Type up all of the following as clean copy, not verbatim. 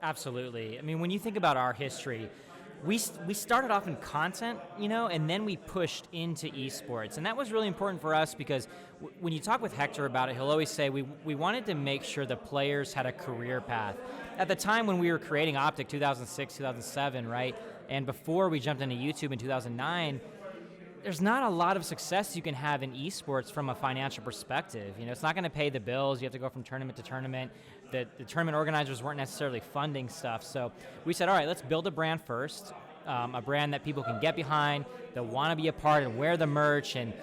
Absolutely. I mean, when you think about our history, we started off in content, and then we pushed into esports. And that was really important for us because when you talk with Hector about it, he'll always say we wanted to make sure the players had a career path. At the time when we were creating OpTic, 2006, 2007, right? And before we jumped into YouTube in 2009, there's not a lot of success you can have in esports from a financial perspective. It's not going to pay the bills. You have to go from tournament to tournament. The tournament organizers weren't necessarily funding stuff. So we said, all right, let's build a brand first, a brand that people can get behind, that want to be a part and wear the merch, and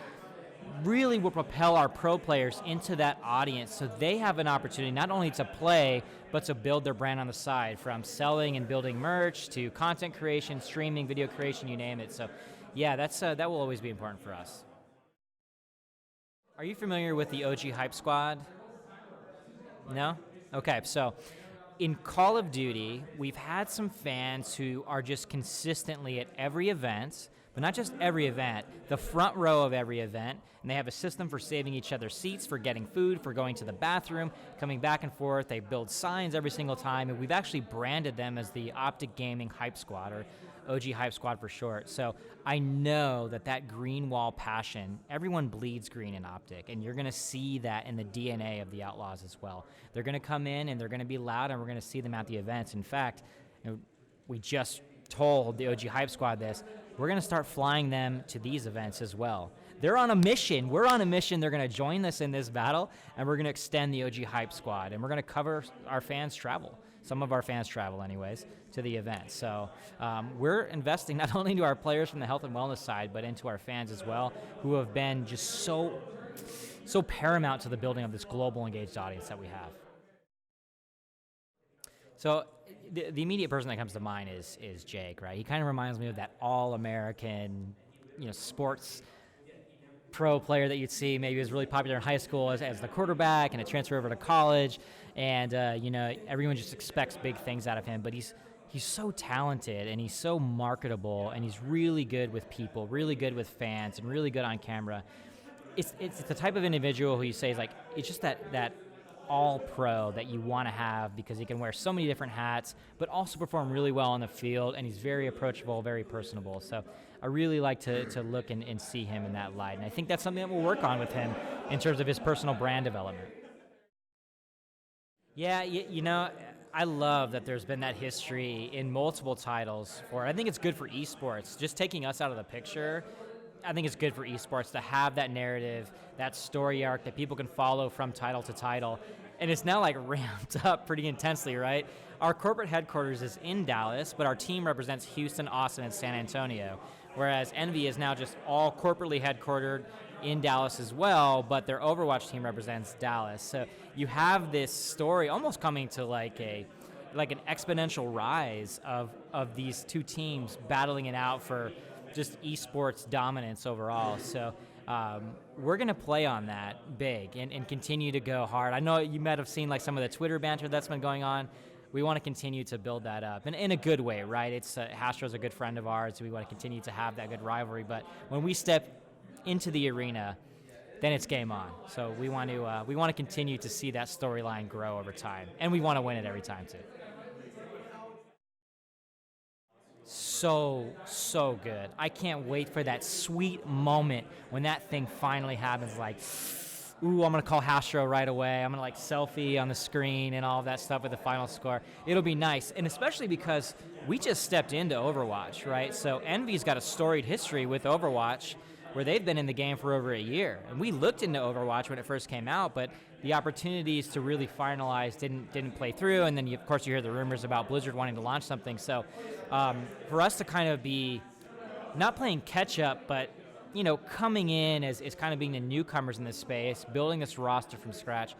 really will propel our pro players into that audience so they have an opportunity not only to play, but to build their brand on the side, from selling and building merch to content creation, streaming, video creation, you name it. So yeah, that will always be important for us. Are you familiar with the OG Hype Squad? No? Okay, so in Call of Duty, we've had some fans who are just consistently at every event, but not just every event, the front row of every event, and they have a system for saving each other seats, for getting food, for going to the bathroom, coming back and forth. They build signs every single time, and we've actually branded them as the OpTic Gaming Hype Squad, or OG Hype Squad for short. So I know that green wall passion, everyone bleeds green in OpTic, and you're going to see that in the DNA of the Outlaws as well. They're going to come in and they're going to be loud, and we're going to see them at the events. In fact, we just told the OG Hype Squad this. We're going to start flying them to these events as well. They're on a mission. We're on a mission. They're going to join us in this battle, and we're going to extend the OG Hype Squad, and we're going to cover our fans' travel. Some of our fans travel anyways to the event. So we're investing not only into our players from the health and wellness side, but into our fans as well, who have been just so paramount to the building of this global engaged audience that we have. So the immediate person that comes to mind is Jake, right? He kind of reminds me of that all-American, sports pro player that you'd see. Maybe he was really popular in high school as the quarterback, and a transfer over to college, and everyone just expects big things out of him. But he's so talented, and he's so marketable, and he's really good with people, really good with fans, and really good on camera. It's the type of individual who you say is like, it's just that all pro that you want to have, because he can wear so many different hats, but also perform really well on the field, and he's very approachable, very personable. So I really like to look and see him in that light, and I think that's something that we'll work on with him in terms of his personal brand development. Yeah, I love that there's been that history in multiple titles for it. I think it's good for esports. Just taking us out of the picture, I think it's good for esports to have that narrative, that story arc that people can follow from title to title. And it's now like ramped up pretty intensely, right? Our corporate headquarters is in Dallas, but our team represents Houston, Austin, and San Antonio. Whereas Envy is now just all corporately headquartered in Dallas as well, but their Overwatch team represents Dallas. So you have this story almost coming to like an exponential rise of these two teams battling it out for just esports dominance overall. So we're going to play on that big and continue to go hard. I know you might have seen like some of the Twitter banter that's been going on. We want to continue to build that up, and in a good way, right? It's Hastro's a good friend of ours. So we want to continue to have that good rivalry. But when we step into the arena, then it's game on. So we want to continue to see that storyline grow over time, and we want to win it every time too. So good. I can't wait for that sweet moment when that thing finally happens. Like, ooh, I'm going to call Hastro right away. I'm going to like selfie on the screen and all of that stuff with the final score. It'll be nice, and especially because we just stepped into Overwatch, right? So Envy's got a storied history with Overwatch where they've been in the game for over a year. And we looked into Overwatch when it first came out, but the opportunities to really finalize didn't play through. And then, of course, you hear the rumors about Blizzard wanting to launch something. So for us to kind of be not playing catch-up, but coming in as kind of being the newcomers in this space, building this roster from scratch,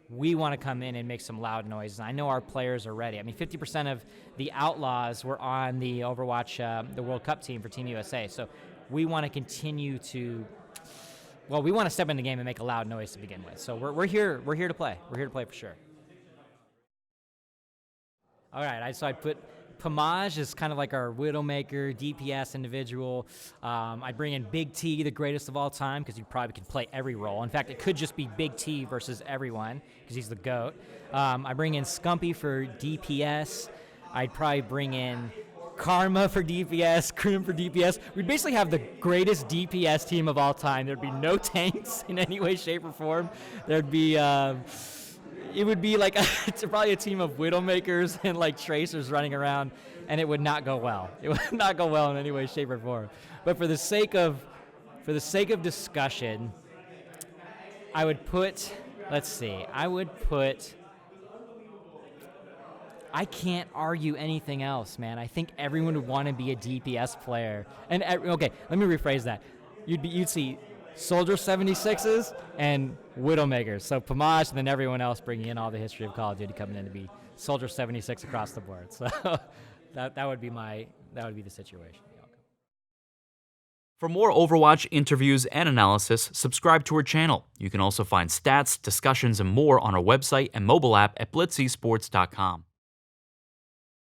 we want to come in and make some loud noises. I know our players are ready. I mean, 50% of the Outlaws were on the Overwatch, the World Cup team for Team USA. So we want to continue to, we want to step in the game and make a loud noise to begin with. So we're here to play. We're here to play for sure. All right, so I put Pomage is kind of like our Widowmaker, DPS individual. I bring in Big T, the greatest of all time, because he probably could play every role. In fact, it could just be Big T versus everyone, because he's the GOAT. I bring in Scumpy for DPS. I'd probably bring in Karma for DPS, Krim for DPS. We'd basically have the greatest DPS team of all time. There'd be no tanks in any way, shape, or form. There'd be, it would be like it's probably a team of Widowmakers and like Tracers running around, and it would not go well. It would not go well in any way, shape, or form. But for the sake of discussion, I would put, let's see, I can't argue anything else, man. I think everyone would want to be a DPS player. And okay, let me rephrase that. You'd see Soldier 76s and Widowmakers. So Pamash and then everyone else bringing in all the history of Call of Duty coming in to be Soldier 76 across the board. So that would be the situation. For more Overwatch interviews and analysis, subscribe to our channel. You can also find stats, discussions, and more on our website and mobile app at blitzesports.com.